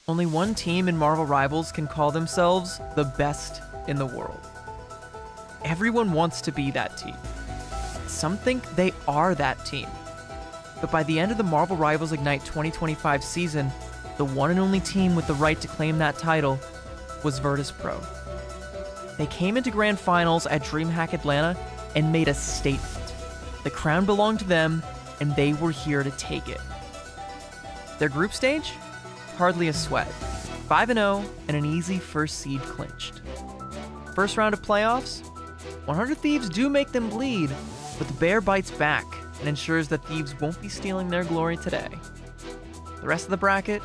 Only one team in Marvel Rivals can call themselves the best in the world. Everyone wants to be that team. Some think they are that team. But by the end of the Marvel Rivals Ignite 2025 season, the one and only team with the right to claim that title was Virtus.pro. They came into Grand Finals at Dreamhack Atlanta and made a statement. The crown belonged to them, and they were here to take it. Their group stage? Hardly a sweat. 5-0 and an easy first seed clinched. First round of playoffs? 100 Thieves do make them bleed, but the bear bites back and ensures that Thieves won't be stealing their glory today. The rest of the bracket?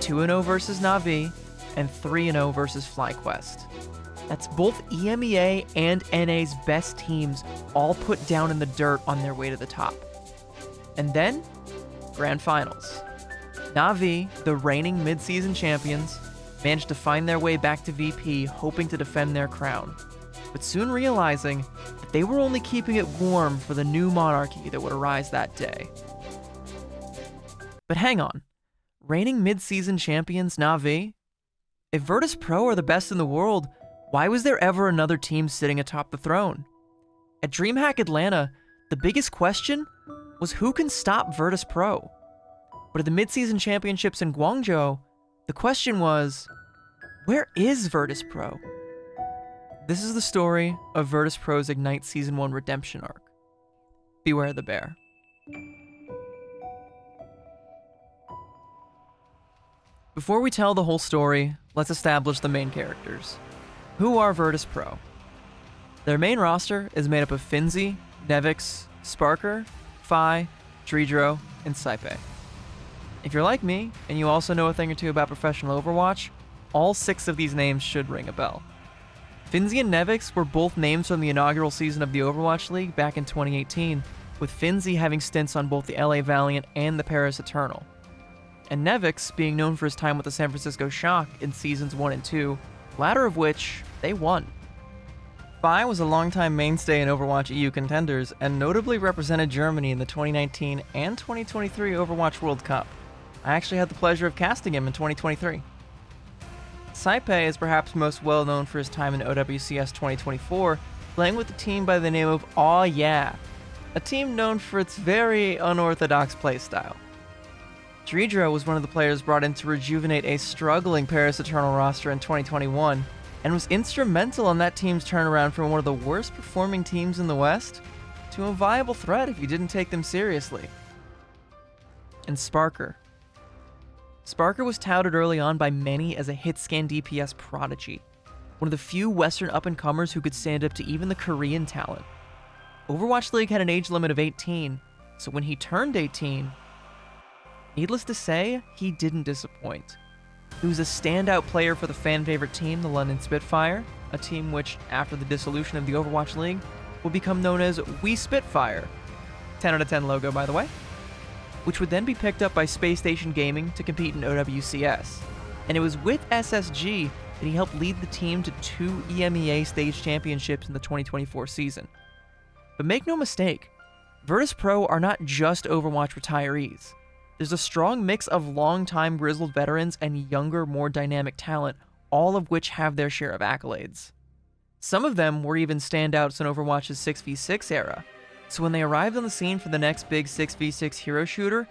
2-0 versus NAVI and 3-0 versus FlyQuest. That's both EMEA and NA's best teams all put down in the dirt on their way to the top. And then, Grand Finals. NAVI, the reigning Midseason Champions, managed to find their way back to VP, hoping to defend their crown, but soon realizing that they were only keeping it warm for the new monarchy that would arise that day. But hang on, reigning Midseason Champions NAVI? If Virtus.pro are the best in the world, why was there ever another team sitting atop the throne? At Dreamhack Atlanta, the biggest question was who can stop Virtus.pro? But at the Midseason Championships in Guangzhou, the question was, where is Virtus.pro? This is the story of Virtus.pro's Ignite Season 1 redemption arc. Beware the bear. Before we tell the whole story, let's establish the main characters. Who are Virtus.pro? Their main roster is made up of Finzi, Nevix, Sparker, Phi, Dreamhack, and Saipe. If you're like me, and you also know a thing or two about professional Overwatch, all 6 of these names should ring a bell. Finzi and Nevix were both names from the inaugural season of the Overwatch League back in 2018, with Finzi having stints on both the LA Valiant and the Paris Eternal. And Nevix being known for his time with the San Francisco Shock in Seasons 1 and 2, latter of which they won. Phi was a longtime mainstay in Overwatch EU contenders and notably represented Germany in the 2019 and 2023 Overwatch World Cup. I actually had the pleasure of casting him in 2023. Saipe is perhaps most well known for his time in OWCS 2024, playing with a team by the name of Aw Yeah, a team known for its very unorthodox playstyle. Dreamhack was one of the players brought in to rejuvenate a struggling Paris Eternal roster in 2021, and was instrumental in that team's turnaround from one of the worst performing teams in the West to a viable threat if you didn't take them seriously. And Sparker. Sparker was touted early on by many as a hit-scan DPS prodigy, one of the few Western up-and-comers who could stand up to even the Korean talent. Overwatch League had an age limit of 18, so when he turned 18, needless to say, he didn't disappoint. He was a standout player for the fan-favorite team, the London Spitfire, a team which, after the dissolution of the Overwatch League, would become known as We Spitfire. 10 out of 10 logo, by the way. Which would then be picked up by Space Station Gaming to compete in OWCS. And it was with SSG that he helped lead the team to 2 EMEA stage championships in the 2024 season. But make no mistake, Virtus.pro are not just Overwatch retirees. There's a strong mix of long-time grizzled veterans and younger, more dynamic talent, all of which have their share of accolades. Some of them were even standouts in Overwatch's 6v6 era, so when they arrived on the scene for the next big 6v6 hero shooter,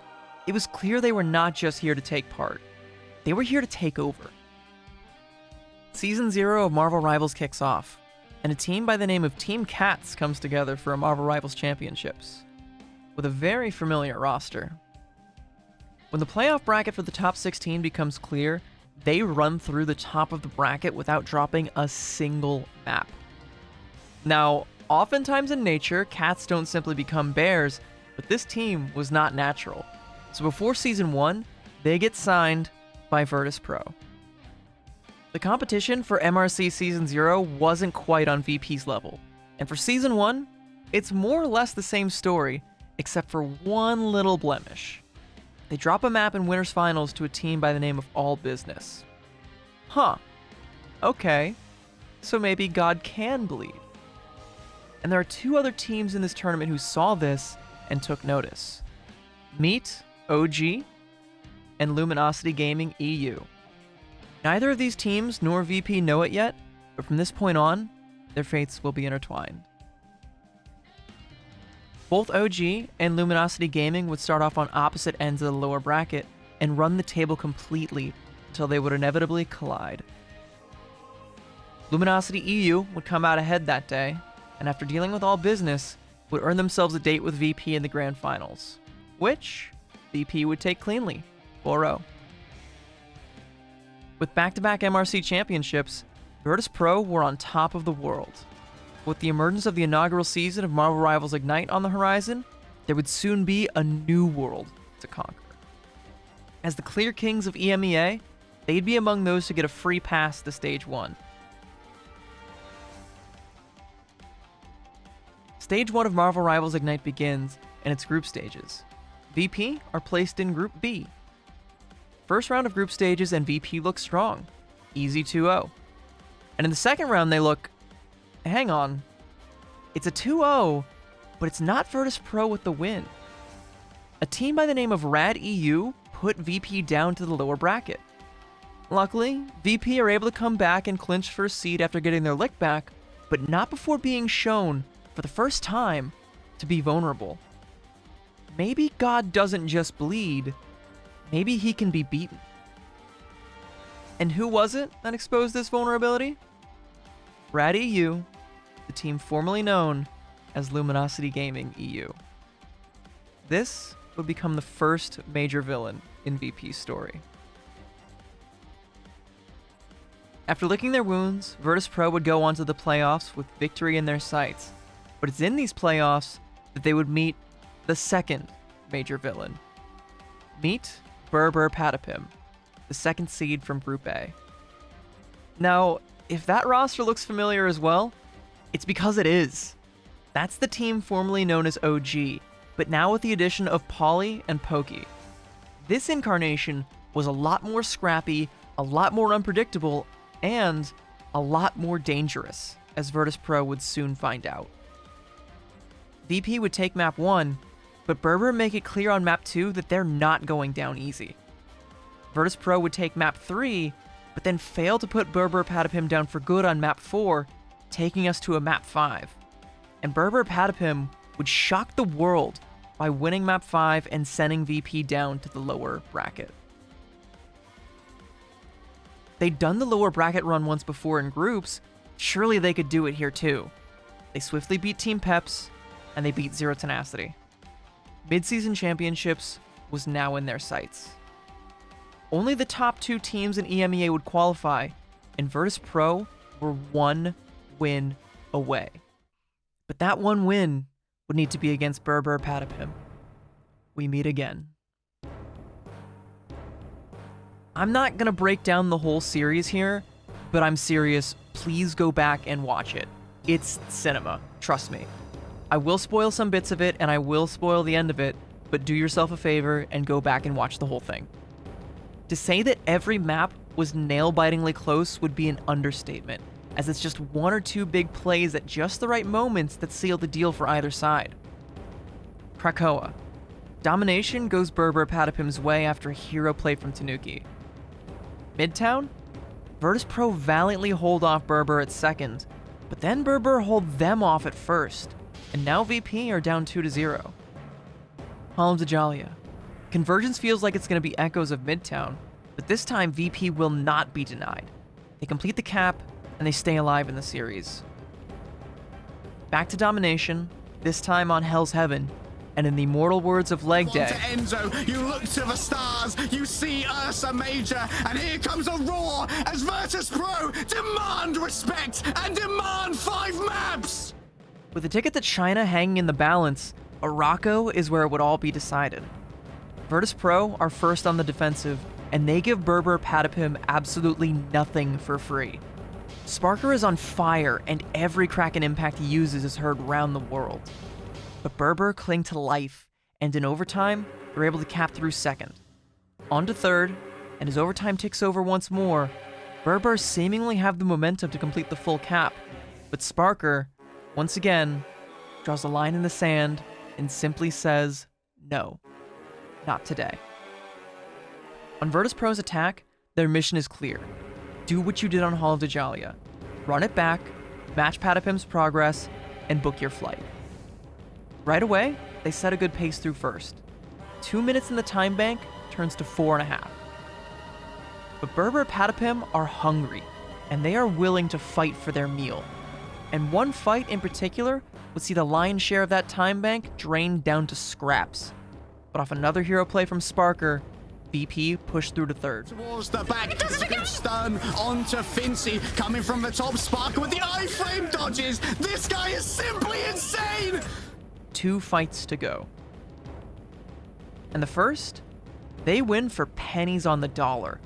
it was clear they were not just here to take part. They were here to take over. Season 0 of Marvel Rivals kicks off, and a team by the name of Team Cats comes together for a Marvel Rivals Championships, with a very familiar roster. When the playoff bracket for the top 16 becomes clear, they run through the top of the bracket without dropping a single map. Now, oftentimes in nature, cats don't simply become bears, but this team was not natural. So before Season 1, they get signed by Virtus.pro. The competition for MRC Season 0 wasn't quite on VP's level, and for Season 1, it's more or less the same story, except for one little blemish. They drop a map in Winners Finals to a team by the name of All Business. Huh. Okay. So maybe God can bleed. And there are 2 other teams in this tournament who saw this and took notice. Meet, OG, and Luminosity Gaming EU. Neither of these teams nor VP know it yet, but from this point on, their fates will be intertwined. Both OG and Luminosity Gaming would start off on opposite ends of the lower bracket and run the table completely until they would inevitably collide. Luminosity EU would come out ahead that day, and after dealing with all business, would earn themselves a date with VP in the grand finals, which VP would take cleanly, 4-0. With back-to-back MRC championships, Virtus.pro were on top of the world. With the emergence of the inaugural season of Marvel Rivals Ignite on the horizon, there would soon be a new world to conquer. As the clear kings of EMEA, they'd be among those to get a free pass to Stage 1. Stage 1 of Marvel Rivals Ignite begins, and its group stages. VP are placed in Group B. First round of group stages and VP look strong, easy 2-0. And in the second round they look, hang on, it's a 2-0, but it's not Virtus.pro with the win. A team by the name of Rad EU put VP down to the lower bracket. Luckily, VP are able to come back and clinch first seed after getting their lick back, but not before being shown, for the first time, to be vulnerable. Maybe God doesn't just bleed, maybe he can be beaten. And who was it that exposed this vulnerability? Rad EU, the team formerly known as Luminosity Gaming EU. This would become the first major villain in VP's story. After licking their wounds, Virtus.pro would go on to the playoffs with victory in their sights, but it's in these playoffs that they would meet the second major villain. Meet Brr Brr Patapim, the second seed from Group A. Now, if that roster looks familiar as well, it's because it is. That's the team formerly known as OG, but now with the addition of Polly and Pokey. This incarnation was a lot more scrappy, a lot more unpredictable, and a lot more dangerous, as Virtus.pro would soon find out. VP would take map 1, but Brr Brr make it clear on map 2 that they're not going down easy. Virtus.pro would take map 3, but then fail to put Brr Brr Patapim down for good on map 4, taking us to a map 5. And Brr Brr Patapim would shock the world by winning map 5 and sending VP down to the lower bracket. They'd done the lower bracket run once before in groups, surely they could do it here too. They swiftly beat Team Peps, and they beat Zero Tenacity. Midseason Championships was now in their sights. Only the top 2 teams in EMEA would qualify, and Virtus.pro were 1 win away. But that 1 win would need to be against Brr Brr Patapim. We meet again. I'm not gonna break down the whole series here, but I'm serious, please go back and watch it. It's cinema, trust me. I will spoil some bits of it, and I will spoil the end of it, but do yourself a favor and go back and watch the whole thing. To say that every map was nail-bitingly close would be an understatement, as it's just 1 or 2 big plays at just the right moments that seal the deal for either side. Krakoa. Domination goes Brr Brr Patapim's way after a hero play from Tanuki. Midtown? Virtus.pro valiantly hold off Brr Brr at second, but then Brr Brr hold them off at first, and now VP are down 2-0. Halm Dajalia. Convergence feels like it's going to be echoes of Midtown, but this time VP will not be denied. They complete the cap, and they stay alive in the series. Back to Domination, this time on Hell's Heaven, and in the immortal words of Leg Day. Enzo, you look to the stars, you see Ursa Major, and here comes a roar as Virtus.pro demand respect and demand 5 maps! With a ticket to China hanging in the balance, Araco is where it would all be decided. Virtus.pro are first on the defensive, and they give Brr Brr Patapim absolutely nothing for free. Sparker is on fire, and every Kraken impact he uses is heard round the world. But Brr Brr cling to life, and in overtime, they're able to cap through second. On to third, and as overtime ticks over once more, Brr Brr seemingly have the momentum to complete the full cap, but Sparker, once again, draws a line in the sand and simply says, no, not today. On Virtus.pro's attack, their mission is clear. do what you did on Hall of Dajalia. Run it back, match Patapim's progress, and book your flight. Right away, they set a good pace through first. 2 minutes in the time bank turns to 4.5. But Brr Brr Patapim are hungry, and they are willing to fight for their meal. And one fight in particular would see the lion's share of that time bank drained down to scraps. But off another hero play from Sparker, VP pushed through to third. Towards the back, it's a good stun onto Fincy, coming from the top. Sparker with the iframe dodges. This guy is simply insane! 2 fights to go. And the first, they win for pennies on the dollar.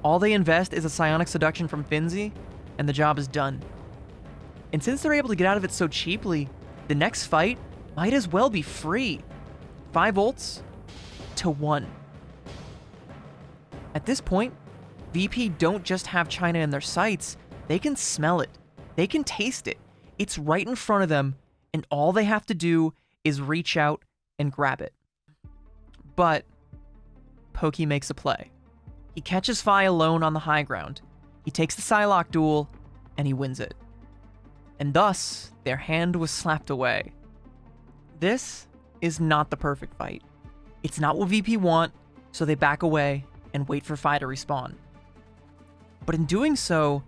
All they invest is a psionic seduction from Finzy, and the job is done. And since they're able to get out of it so cheaply, the next fight might as well be free. 5 ults to 1. At this point, VP don't just have China in their sights, they can smell it. They can taste it. It's right in front of them, and all they have to do is reach out and grab it. But Pokey makes a play. He catches Fi alone on the high ground. He takes the Psylocke duel, and he wins it. And thus, their hand was slapped away. This is not the perfect fight. It's not what VP want, so they back away and wait for Fi to respawn. But in doing so,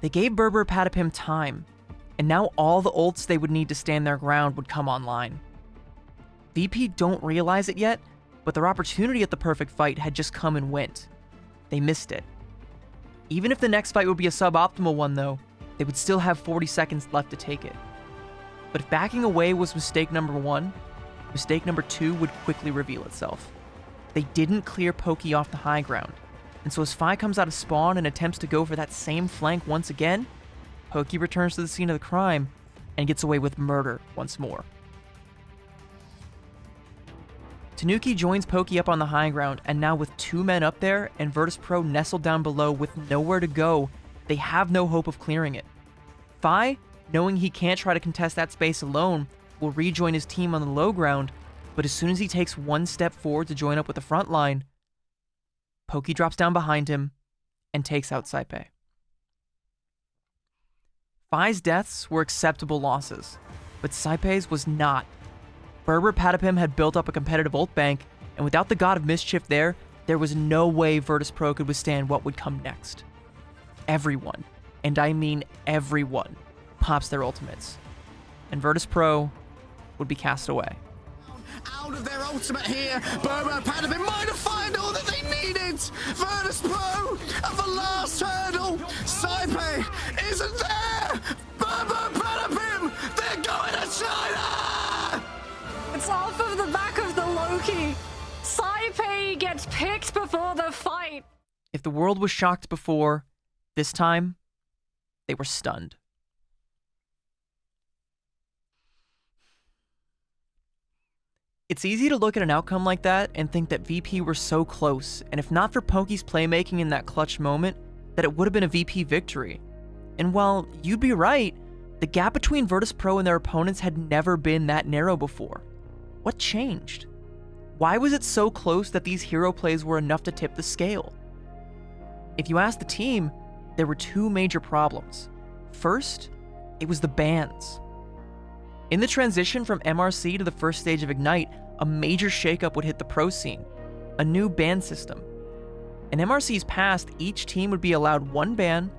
they gave Brr Brr Patapim time, and now all the ults they would need to stand their ground would come online. VP don't realize it yet, but their opportunity at the perfect fight had just come and went. They missed it. Even if the next fight would be a suboptimal one though, they would still have 40 seconds left to take it. But if backing away was mistake number 1, mistake number 2 would quickly reveal itself. They didn't clear Pokey off the high ground, and so as Fi comes out of spawn and attempts to go for that same flank once again, Pokey returns to the scene of the crime and gets away with murder once more. Tanuki joins Pokey up on the high ground, and now with 2 men up there and Virtus.pro nestled down below with nowhere to go, they have no hope of clearing it. Fi, knowing he can't try to contest that space alone, will rejoin his team on the low ground, but as soon as he takes 1 step forward to join up with the front line, Pokey drops down behind him and takes out Saipe. Fi's deaths were acceptable losses, but Saipe's was not. Brr Brr Patapim had built up a competitive ult bank, and without the God of Mischief there was no way Virtus.pro could withstand what would come next. Everyone, and I mean everyone, pops their ultimates, and Virtus.pro would be cast away. Out of their ultimate here, Brr Brr Patapim might have found all that they needed! Virtus.pro at the last hurdle! Saipe isn't there! Brr Brr Patapim, they're going to China! It's off of the back of the Loki. Saipe gets picked before the fight. If the world was shocked before, this time, they were stunned. It's easy to look at an outcome like that and think that VP were so close, and if not for Pokey's playmaking in that clutch moment, that it would have been a VP victory. And while you'd be right, the gap between Virtus.pro and their opponents had never been that narrow before. What changed? Why was it so close that these hero plays were enough to tip the scale? If you ask the team, there were 2 major problems. First, it was the bans. In the transition from MRC to the first stage of Ignite, a major shakeup would hit the pro scene, a new ban system. In MRC's past, each team would be allowed 1 ban,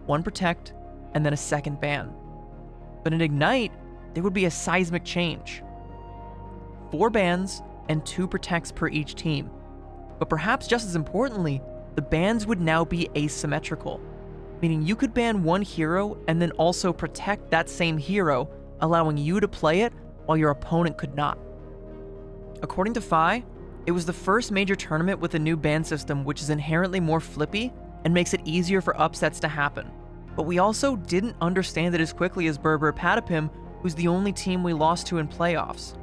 1 protect, and then a second ban. But in Ignite, there would be a seismic change. 4 bans and 2 protects per each team. But perhaps just as importantly, the bans would now be asymmetrical, meaning you could ban 1 hero and then also protect that same hero, allowing you to play it while your opponent could not. According to Fi, it was the first major tournament with a new ban system which is inherently more flippy and makes it easier for upsets to happen. But we also didn't understand it as quickly as Brr Brr Patapim, who's the only team we lost to in playoffs.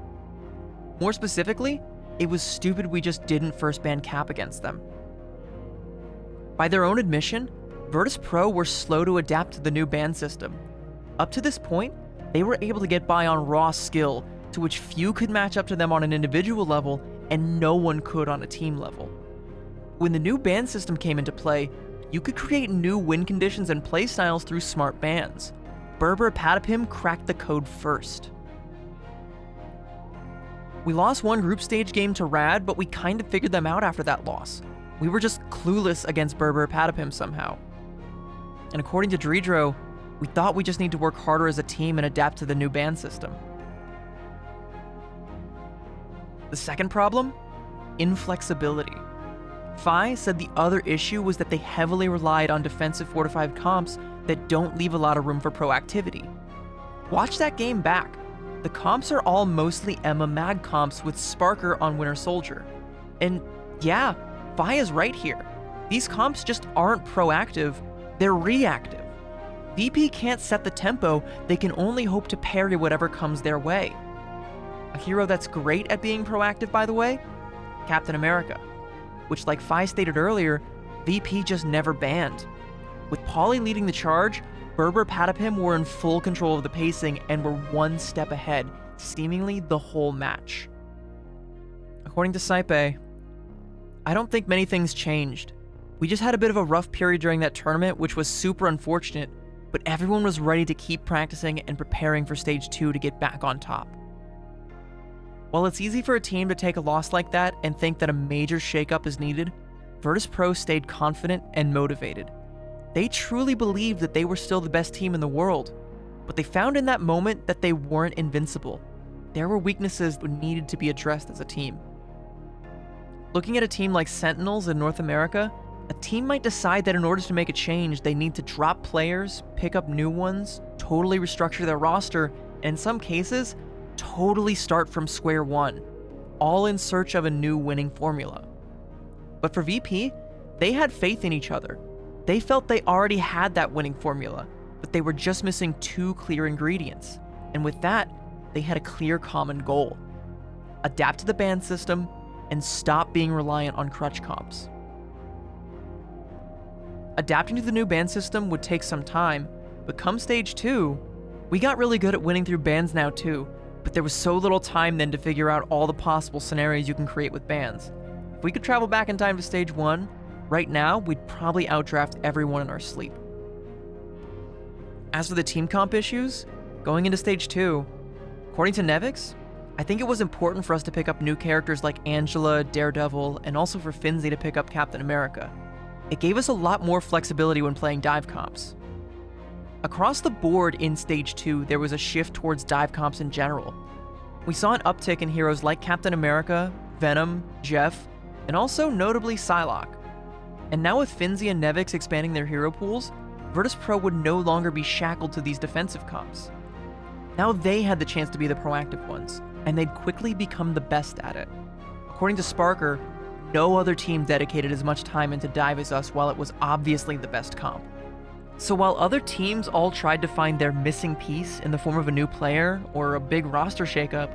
More specifically, it was stupid we just didn't first ban Cap against them. By their own admission, Virtus.pro were slow to adapt to the new ban system. Up to this point, they were able to get by on raw skill, to which few could match up to them on an individual level, and no one could on a team level. When the new ban system came into play, you could create new win conditions and playstyles through smart bans. Brr Brr Patapim cracked the code first. We lost one group stage game to Rad, but we kind of figured them out after that loss. We were just clueless against Brr Brr Patapim somehow. And according to Dreamhack, we thought we just need to work harder as a team and adapt to the new ban system. The second problem? Inflexibility. Fi said the other issue was that they heavily relied on defensive fortified comps that don't leave a lot of room for proactivity. Watch that game back. The comps are all mostly Emma Mag comps with Sparker on Winter Soldier. And yeah, Fi is right here. These comps just aren't proactive, they're reactive. VP can't set the tempo, they can only hope to parry whatever comes their way. A hero that's great at being proactive, by the way? Captain America, which, like Fi stated earlier, VP just never banned. With Polly leading the charge, Brr Brr Patapim were in full control of the pacing and were one step ahead, seemingly the whole match. According to Saipe, I don't think many things changed. We just had a bit of a rough period during that tournament, which was super unfortunate, but everyone was ready to keep practicing and preparing for Stage 2 to get back on top. While it's easy for a team to take a loss like that and think that a major shakeup is needed, Virtus.pro stayed confident and motivated. They truly believed that they were still the best team in the world, but they found in that moment that they weren't invincible. There were weaknesses that needed to be addressed as a team. Looking at a team like Sentinels in North America, a team might decide that in order to make a change, they need to drop players, pick up new ones, totally restructure their roster, and in some cases, totally start from square one, all in search of a new winning formula. But for VP, they had faith in each other. They felt they already had that winning formula, but they were just missing two clear ingredients. And with that, they had a clear common goal: adapt to the ban system and stop being reliant on crutch comps. Adapting to the new ban system would take some time, but come Stage 2, we got really good at winning through bans now too, but there was so little time then to figure out all the possible scenarios you can create with bans. If we could travel back in time to Stage 1, right now we'd probably outdraft everyone in our sleep. As for the team comp issues, going into Stage 2, according to NAVI, I think it was important for us to pick up new characters like Angela, Daredevil, and also for Finzi to pick up Captain America. It gave us a lot more flexibility when playing dive comps. Across the board in Stage 2, there was a shift towards dive comps in general. We saw an uptick in heroes like Captain America, Venom, Jeff, and also notably Psylocke. And now with Finzi and NAVI expanding their hero pools, Virtus.pro would no longer be shackled to these defensive comps. Now they had the chance to be the proactive ones, and they'd quickly become the best at it. According to Sparker, no other team dedicated as much time into dive as us while it was obviously the best comp. So while other teams all tried to find their missing piece in the form of a new player or a big roster shakeup,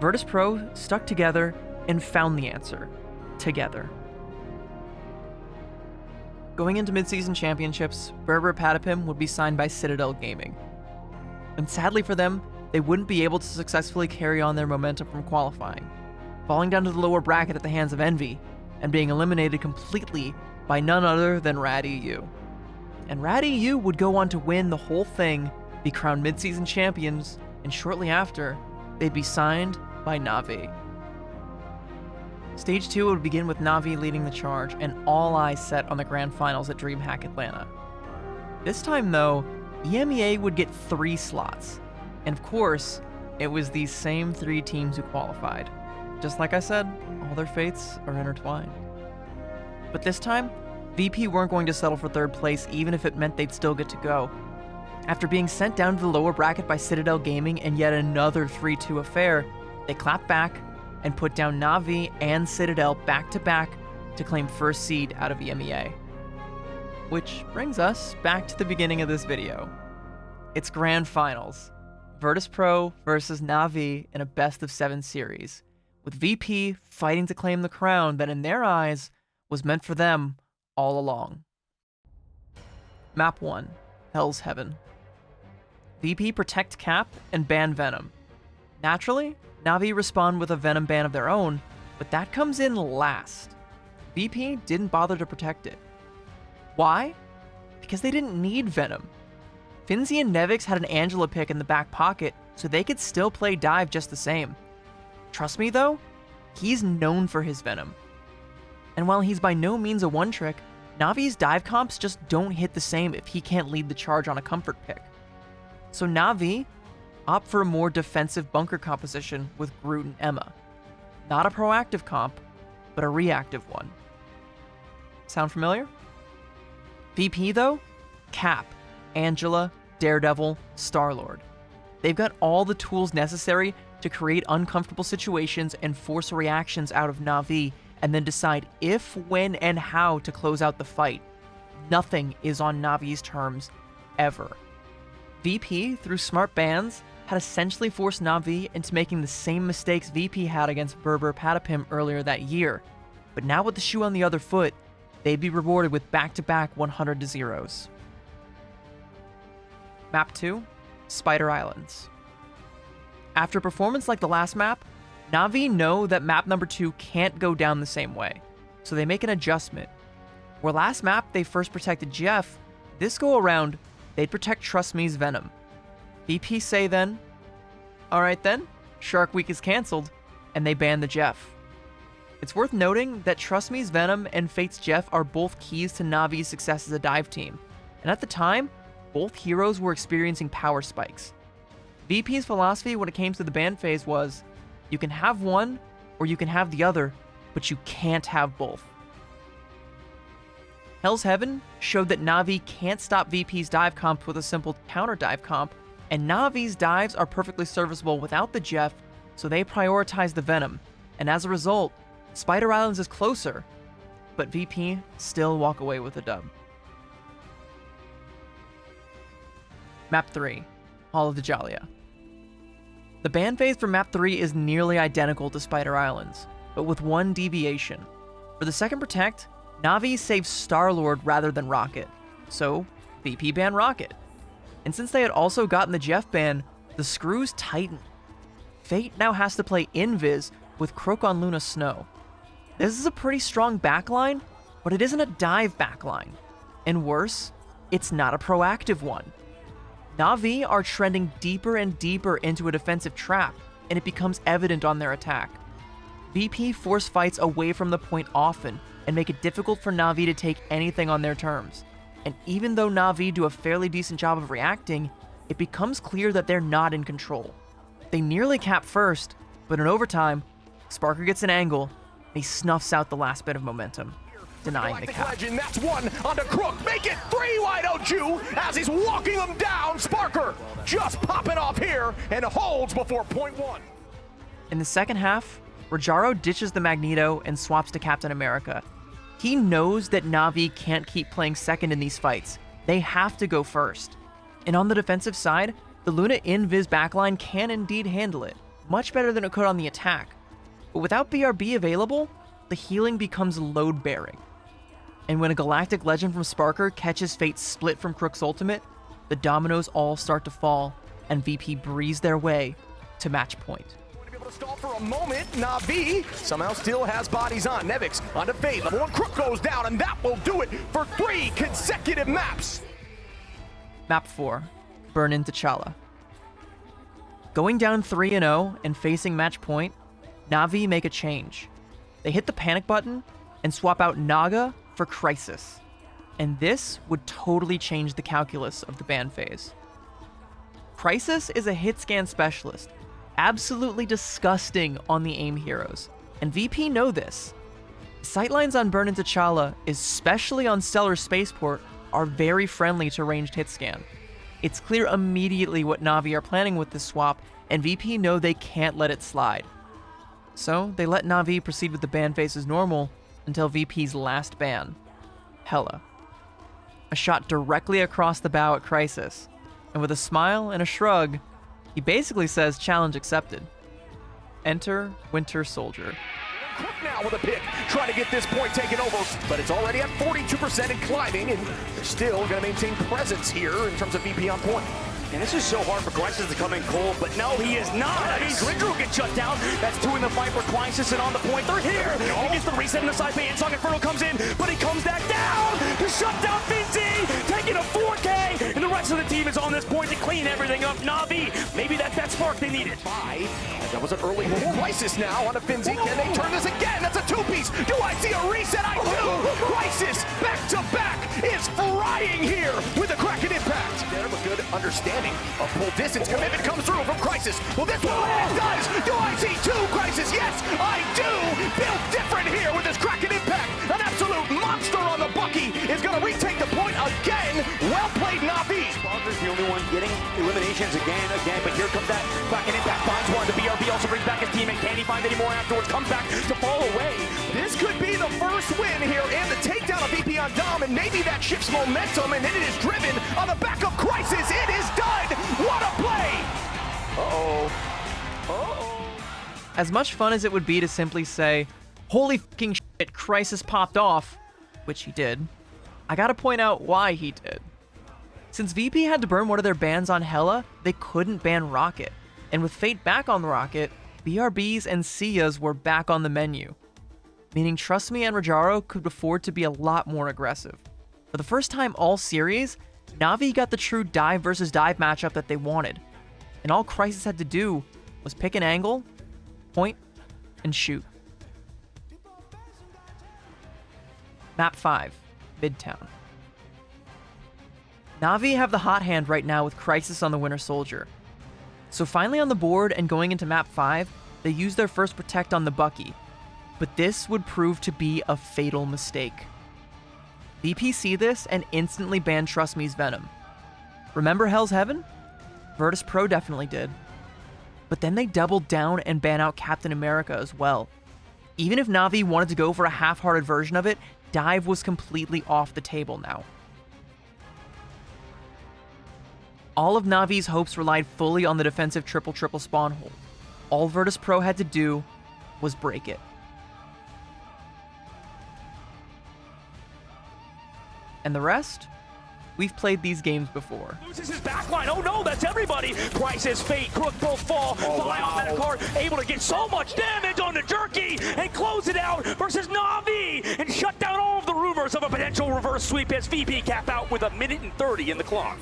Virtus.pro stuck together and found the answer, together. Going into Midseason Championships, Brr Brr Patapim would be signed by Citadel Gaming. And sadly for them, they wouldn't be able to successfully carry on their momentum from qualifying, falling down to the lower bracket at the hands of Envy, and being eliminated completely by none other than Rad EU. And Rad EU would go on to win the whole thing, be crowned Midseason Champions, and shortly after, they'd be signed by NAVI. Stage 2 would begin with NAVI leading the charge and all eyes set on the grand finals at Dreamhack Atlanta. This time though, EMEA would get 3 slots, and of course, it was these same 3 teams who qualified. Just like I said, all their fates are intertwined. But this time, VP weren't going to settle for 3rd place even if it meant they'd still get to go. After being sent down to the lower bracket by Citadel Gaming and yet another 3-2 affair, they clapped back and put down NAVI and Citadel back-to-back to claim 1st seed out of EMEA. Which brings us back to the beginning of this video. It's Grand Finals. Virtus.pro versus NAVI in a best-of-7 series, with VP fighting to claim the crown that in their eyes was meant for them all along. Map 1, Hell's Heaven. VP protect Cap and ban Venom. Naturally, NAVI respond with a Venom ban of their own, but that comes in last. VP didn't bother to protect it. Why? Because they didn't need Venom. Finzi and Nevix had an Angela pick in the back pocket, so they could still play dive just the same. Trust me though, he's known for his Venom. And while he's by no means a one-trick, Navi's dive comps just don't hit the same if he can't lead the charge on a comfort pick. So Navi opt for a more defensive bunker composition with Groot and Emma. Not a proactive comp, but a reactive one. Sound familiar? VP though? Cap, Angela, Daredevil, Star-Lord. They've got all the tools necessary to create uncomfortable situations and force reactions out of Navi, and then decide if, when, and how to close out the fight. Nothing is on Navi's terms, ever. VP, through smart bans, had essentially forced Navi into making the same mistakes VP had against Brr Brr Patapim earlier that year, but now with the shoe on the other foot, they'd be rewarded with back-to-back 100-0s. Map 2, Spider Islands. After a performance like the last map, Navi know that map number 2 can't go down the same way, so they make an adjustment. Where last map they first protected Jeff, this go around, they'd protect Trust Me's Venom. VP say then, alright then, Shark Week is cancelled, and they ban the Jeff. It's worth noting that Trust Me's Venom and Fate's Jeff are both keys to Navi's success as a dive team, and at the time, both heroes were experiencing power spikes. VP's philosophy when it came to the ban phase was, you can have one, or you can have the other, but you can't have both. Hell's Heaven showed that Navi can't stop VP's dive comp with a simple counter dive comp, and Navi's dives are perfectly serviceable without the Jeff, so they prioritize the Venom, and as a result, Spider Islands is closer, but VP still walk away with a dub. Map 3, Hall of the Jalia. The ban phase for Map 3 is nearly identical to Spider Islands, but with one deviation. For the second Protect, Navi saves Star-Lord rather than Rocket, so VP ban Rocket. And since they had also gotten the Jeff ban, the screws tighten. Fate now has to play Invis with Croak on Luna Snow. This is a pretty strong backline, but it isn't a dive backline. And worse, it's not a proactive one. Navi are trending deeper and deeper into a defensive trap, and it becomes evident on their attack. VP force fights away from the point often, and make it difficult for Navi to take anything on their terms. And even though Navi do a fairly decent job of reacting, it becomes clear that they're not in control. They nearly cap first, but in overtime, Sparker gets an angle, and he snuffs out the last bit of momentum, denying the cap. Legend, that's one onto Crook. Make it 3 wide out Jew as he's walking them down. Sparker just popping off here and holds before point 1. In the second half, Rajaro ditches the Magneto and swaps to Captain America. He knows that Navi can't keep playing second in these fights. They have to go first. And on the defensive side, the Luna Invis backline can indeed handle it, much better than it could on the attack. But without BRB available, the healing becomes load-bearing. And when a Galactic Legend from Sparker catches Fate's split from Crook's ultimate, the dominoes all start to fall, and VP breeze their way to match point. Stall for a moment. Navi somehow still has bodies on. Nevix onto Fate. Level 1 Crook goes down, and that will do it for 3 consecutive maps. Map 4, Burn in T'Challa. Going down 3-0 and facing match point, Navi make a change. They hit the panic button and swap out Naga for Crysis. And this would totally change the calculus of the ban phase. Crysis is a hit scan specialist, absolutely disgusting on the aim heroes, and VP know this. Sightlines on Burn in T'Challa, especially on Stellar Spaceport, are very friendly to ranged hit scan. It's clear immediately what Navi are planning with this swap, and VP know they can't let it slide. So they let Navi proceed with the ban phase as normal until VP's last ban, Hela. A shot directly across the bow at Crysis, and with a smile and a shrug, he basically says challenge accepted. Enter Winter Soldier. Crook now with a pick, trying to get this point taken over, but it's already at 42% and climbing, and they're still going to maintain presence here in terms of VP on point. And this is so hard for Crysis to come in cold, but no, he is not. That means Rindru gets shut down. That's two in the fight for Crysis, and on the point, they're here. He gets the reset in the side, and Song Inferno comes in, but he comes back down to shut down Finzi, taking a 4K, and the rest of the team is on this point to clean everything up. Navi, maybe that's that spark they needed. That was an early Crysis now on a Finzi. Can they turn this again? That's a two-piece. Do I see a reset? I do. Crysis back-to-back is flying here with a Kraken impact. There, a good understanding of full distance commitment comes through from Crysis. Well, this one it does. Do I see two Crysis? Yes, I do. Built different here with this Kraken impact. An absolute monster on the Bucky is going to retake the point again. Well played, Navi. Sparker's the only one getting eliminations again, but here comes that Kraken impact. Finds one. The BRB also brings back his teammate. Can he find any more afterwards? Comes back to fall away. This could be the first win here and the takedown of VP on Dom, and maybe that shifts momentum, and then it is driven on the back of Crysis. It is done. What a play. As much fun as it would be to simply say, holy fucking shit, Crysis popped off, which he did, I gotta point out why he did. Since VP had to burn one of their bans on Hela, they couldn't ban Rocket. And with Fate back on the Rocket, BRBs and Sias were back on the menu. Meaning Trust Me and Rajaro could afford to be a lot more aggressive. For the first time all series, Navi got the true dive versus dive matchup that they wanted. And all Crysis had to do was pick an angle, point, and shoot. Map 5, Midtown. Navi have the hot hand right now with Crysis on the Winter Soldier. So finally on the board and going into map 5, they use their first protect on the Bucky. But this would prove to be a fatal mistake. VP see this and instantly ban Trust Me's Venom. Remember Hell's Heaven? Virtus.pro definitely did. But then they doubled down and ban out Captain America as well. Even if Navi wanted to go for a half-hearted version of it, dive was completely off the table now. All of Navi's hopes relied fully on the defensive triple spawn hold. All Virtus.pro had to do was break it. And the rest? We've played these games before. Loses his backline. Oh no, that's everybody. Crysis, Fate, Crook both fall. Wow. On Metacard, able to get so much damage on the Jerky and close it out versus Navi and shut down all of the rumors of a potential reverse sweep as VP cap out with 1:30 in the clock.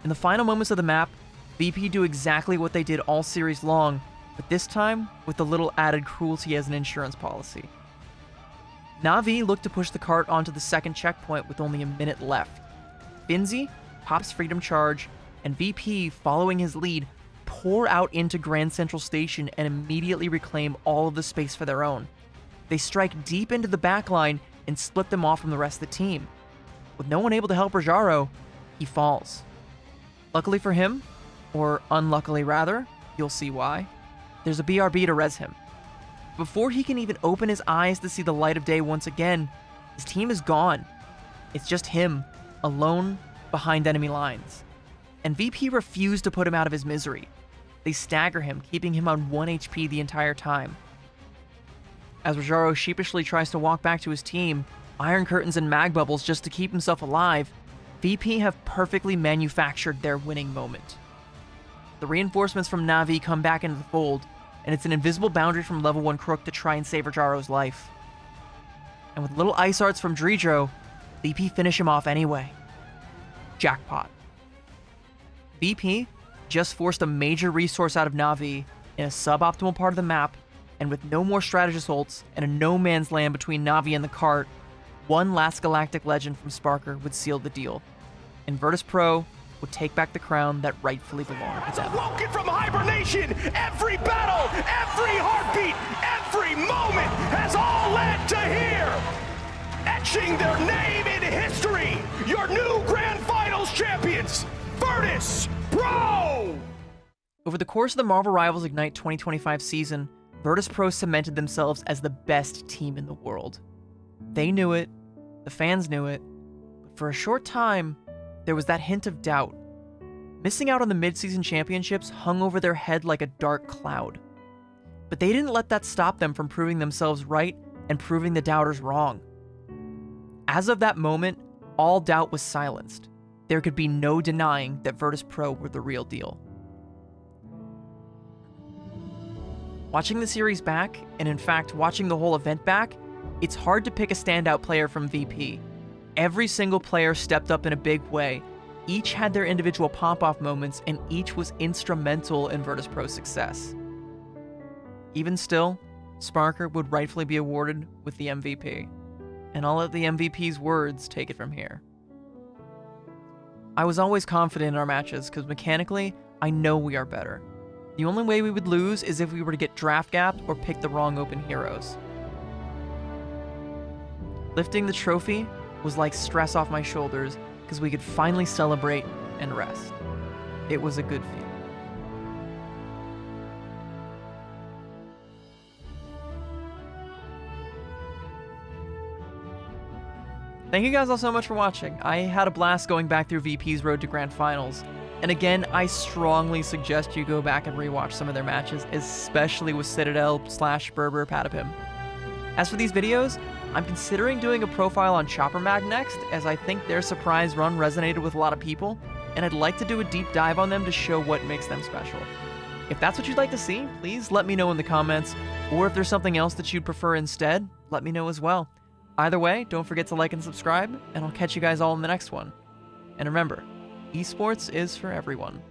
In the final moments of the map, VP do exactly what they did all series long, but this time with a little added cruelty as an insurance policy. Navi looked to push the cart onto the second checkpoint with only a minute left. Finzi pops Freedom Charge, and VP, following his lead, pour out into Grand Central Station and immediately reclaim all of the space for their own. They strike deep into the backline and split them off from the rest of the team. With no one able to help Rajaro, he falls. Luckily for him, or unluckily rather, you'll see why, there's a BRB to res him. Before he can even open his eyes to see the light of day once again, his team is gone. It's just him, alone, behind enemy lines. And VP refused to put him out of his misery. They stagger him, keeping him on 1 HP the entire time. As Rajaro sheepishly tries to walk back to his team, Iron Curtains and Mag Bubbles just to keep himself alive, VP have perfectly manufactured their winning moment. The reinforcements from Navi come back into the fold, and it's an invisible boundary from level 1 Crook to try and save Rajaro's life. And with little ice arts from Dreedro, VP finish him off anyway. Jackpot. VP just forced a major resource out of Navi in a suboptimal part of the map, and with no more strategist ults and a no man's land between Navi and the cart, one last Galactic Legend from Sparker would seal the deal, and Virtus.pro would take back the crown that rightfully belonged to them. Awoken from hibernation, every battle, every heartbeat, every moment has all led to here. Etching their name in history, your new Grand Finals champions, Virtus.pro! Over the course of the Marvel Rivals Ignite 2025 season, Virtus.pro cemented themselves as the best team in the world. They knew it, the fans knew it, but for a short time, there was that hint of doubt. Missing out on the Midseason Championships hung over their head like a dark cloud. But they didn't let that stop them from proving themselves right and proving the doubters wrong. As of that moment, all doubt was silenced. there could be no denying that Virtus.pro were the real deal. Watching the series back, and in fact watching the whole event back, it's hard to pick a standout player from VP. Every single player stepped up in a big way. Each had their individual pop-off moments, and each was instrumental in Virtus.pro's success. Even still, Sparker would rightfully be awarded with the MVP, and I'll let the MVP's words take it from here. I was always confident in our matches, because mechanically, I know we are better. The only way we would lose is if we were to get draft gapped or pick the wrong open heroes. Lifting the trophy was like stress off my shoulders, because we could finally celebrate and rest. It was a good feeling. Thank you guys all so much for watching. I had a blast going back through VP's road to Grand Finals. And again, I strongly suggest you go back and rewatch some of their matches, especially with Citadel/Brr Brr Patapim. As for these videos, I'm considering doing a profile on Chopper Mag next, as I think their surprise run resonated with a lot of people, and I'd like to do a deep dive on them to show what makes them special. If that's what you'd like to see, please let me know in the comments, or if there's something else that you'd prefer instead, let me know as well. Either way, don't forget to like and subscribe, and I'll catch you guys all in the next one. And remember, esports is for everyone.